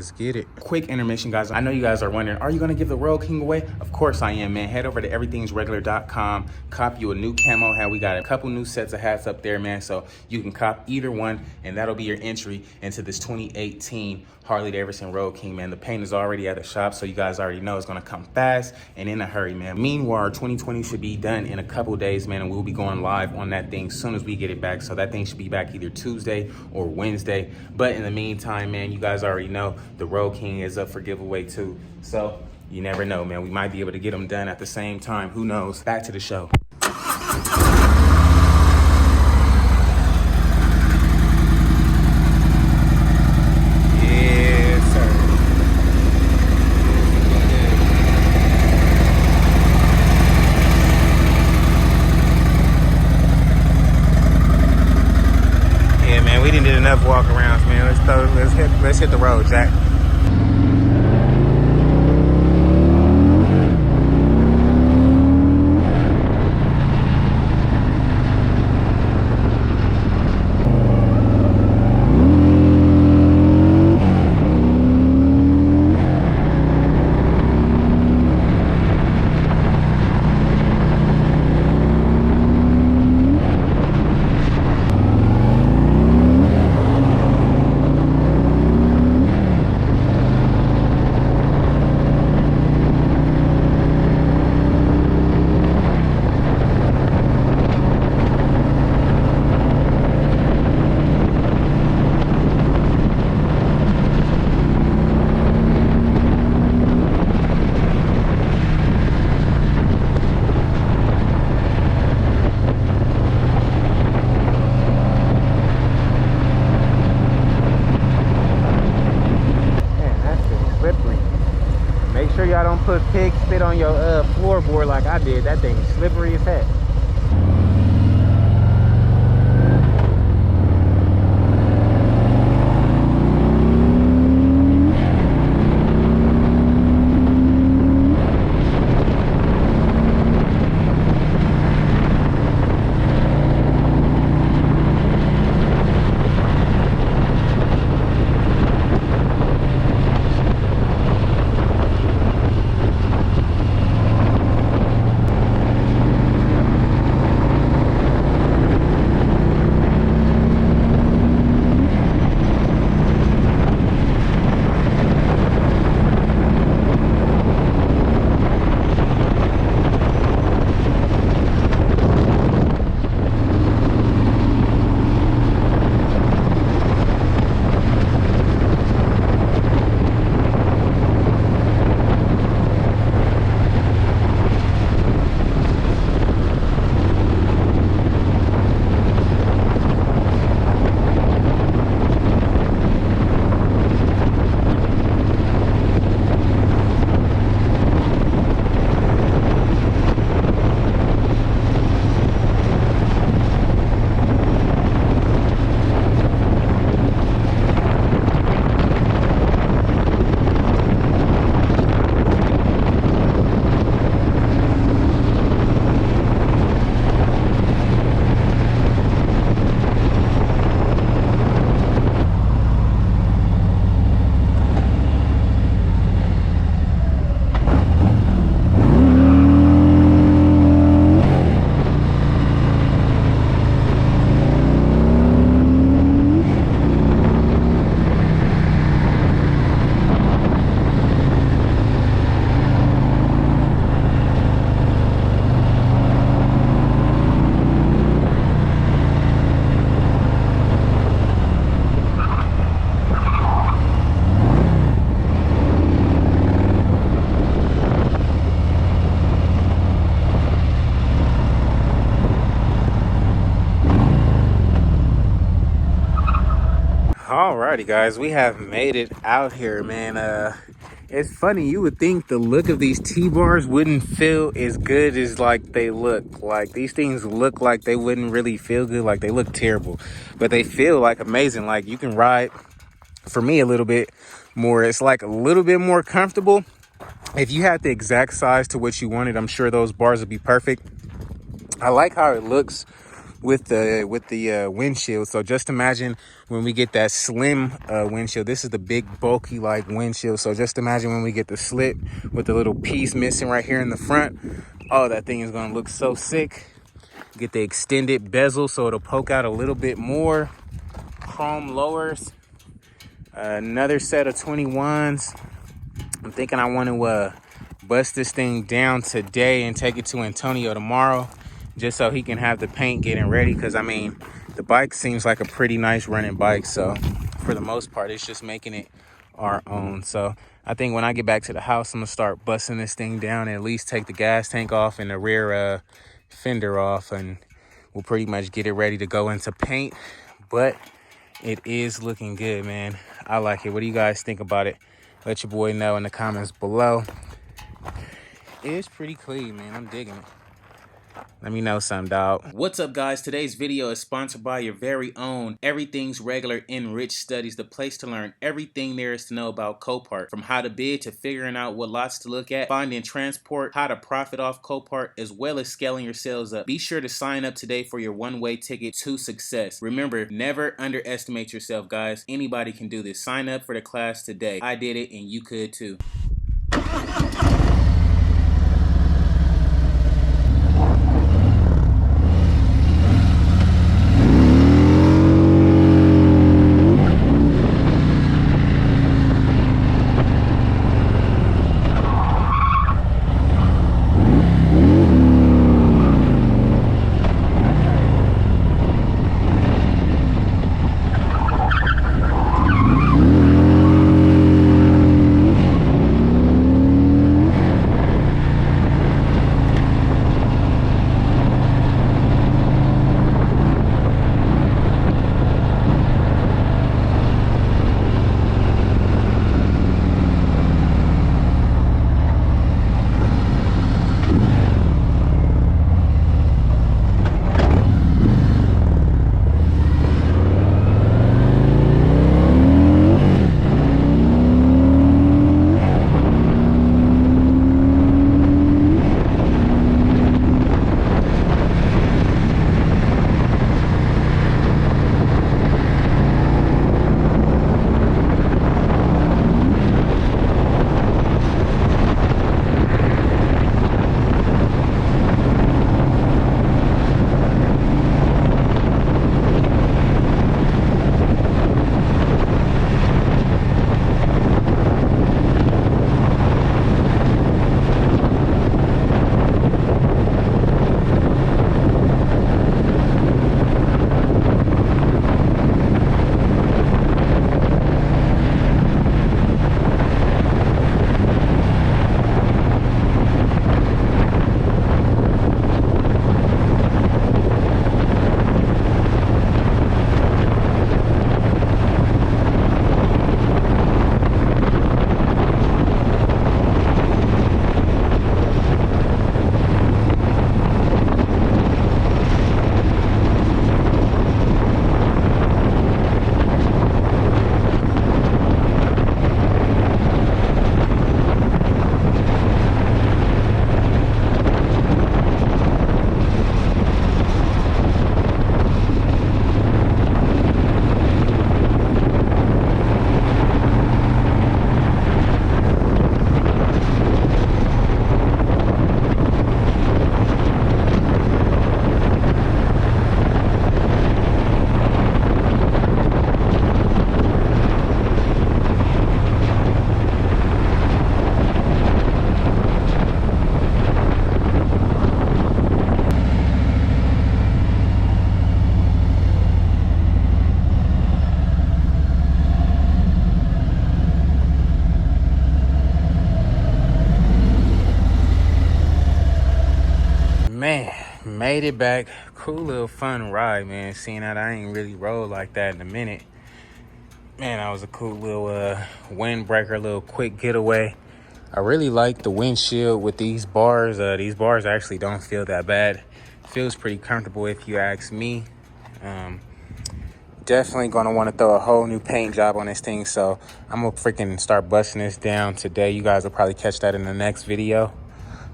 let's get it. Quick intermission, guys. I know you guys are wondering, are you gonna give the Road King away? Of course I am, man. Head over to everythingsregular.com, cop you a new camo hat. We got a couple new sets of hats up there, man, so you can cop either one, and that'll be your entry into this 2018 Harley Davidson Road King, man. The paint is already at the shop, so you guys already know it's gonna come fast and in a hurry, man. Meanwhile, 2020 should be done in a couple days, man, and we'll be going live on that thing as soon as we get it back. So that thing should be back either Tuesday or Wednesday. But in the meantime, man, you guys already know the Road King is up for giveaway too. So you never know, man. We might be able to get them done at the same time. Who knows? Back to the show. Enough walk arounds, man. Let's hit the road, Jack. Y'all don't put pig spit on your floorboard like I did. That thing is slippery as heck. Alrighty, guys, we have made it out here, man. It's funny, you would think the look of these T-bars wouldn't feel as good as like they look. Like these things look like they wouldn't really feel good, like they look terrible, but they feel like amazing. Like you can ride, for me, a little bit more. It's like a little bit more comfortable. If you had the exact size to what you wanted, I'm sure those bars would be perfect. I like how it looks with the windshield. So just imagine when we get that slim windshield. This is the big bulky like windshield. So just imagine when we get the slip with the little piece missing right here in the front. Oh, that thing is gonna look so sick. Get the extended bezel so it'll poke out a little bit more. Chrome lowers. Another set of 21s. I'm thinking I want to bust this thing down today and take it to Antonio tomorrow, just so he can have the paint getting ready. Because I mean, the bike seems like a pretty nice running bike, so for the most part it's just making it our own. So I think when I get back to the house, I'm gonna start busting this thing down and at least take the gas tank off and the rear fender off, and we'll pretty much get it ready to go into paint. But it is looking good, man. I like it. What do you guys think about it? Let your boy know in the comments below. It's pretty clean, man. I'm digging it. Let me know something, dog. What's up, guys? Today's video is sponsored by your very own Everything's Regular Enriched Studies, the place to learn everything there is to know about Copart. From how to bid to figuring out what lots to look at, finding transport, how to profit off Copart, as well as scaling your sales up. Be sure to sign up today for your one-way ticket to success. Remember, never underestimate yourself, guys. Anybody can do this. Sign up for the class today. I did it, and you could too. Man, made it back. Cool little fun ride, man. Seeing that I ain't really rode like that in a minute. Man, that was a cool little windbreaker, little quick getaway. I really like the windshield with these bars. These bars actually don't feel that bad. Feels pretty comfortable if you ask me. Definitely gonna want to throw a whole new paint job on this thing, so I'm gonna freaking start busting this down today. You guys will probably catch that in the next video.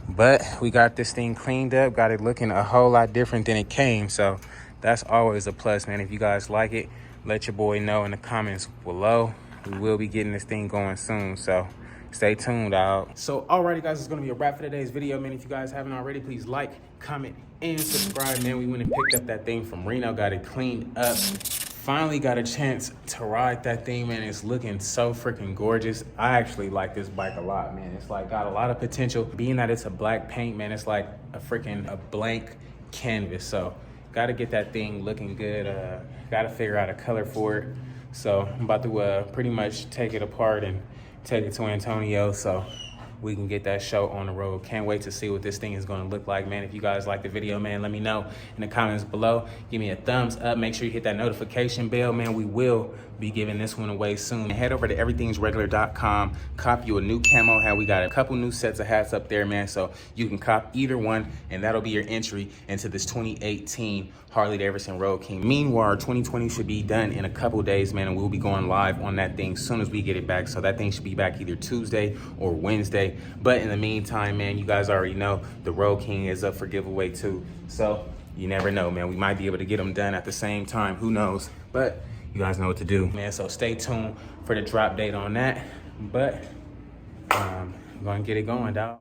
But we got this thing cleaned up, got it looking a whole lot different than it came, so that's always a plus, man. If you guys like it, let your boy know in the comments below. We will be getting this thing going soon, so stay tuned, dog. So, alrighty, guys, it's gonna be a wrap for today's video, man. If you guys haven't already, please like, comment, and subscribe, man. We went and picked up that thing from Reno, got it cleaned up. Finally got a chance to ride that thing, man. It's looking so freaking gorgeous. I actually like this bike a lot, man. It's like got a lot of potential. Being that it's a black paint, man, it's like a blank canvas. So got to get that thing looking good. Got to figure out a color for it. So I'm about to pretty much take it apart and take it to Antonio so we can get that show on the road. Can't wait to see what this thing is going to look like, man. If you guys like the video, man, let me know in the comments below. Give me a thumbs up. Make sure you hit that notification bell, man. We will be giving this one away soon. Head over to everythingsregular.com. Cop you a new camo hat. We got a couple new sets of hats up there, man. So you can cop either one, and that'll be your entry into this 2018 Harley Davidson Road King. Meanwhile, 2020 should be done in a couple days, man, and we'll be going live on that thing as soon as we get it back. So that thing should be back either Tuesday or Wednesday. But in the meantime, man, you guys already know the Road King is up for giveaway too. So you never know, man. We might be able to get them done at the same time. Who knows? But you guys know what to do, man. So stay tuned for the drop date on that. But I'm gonna get it going, dog.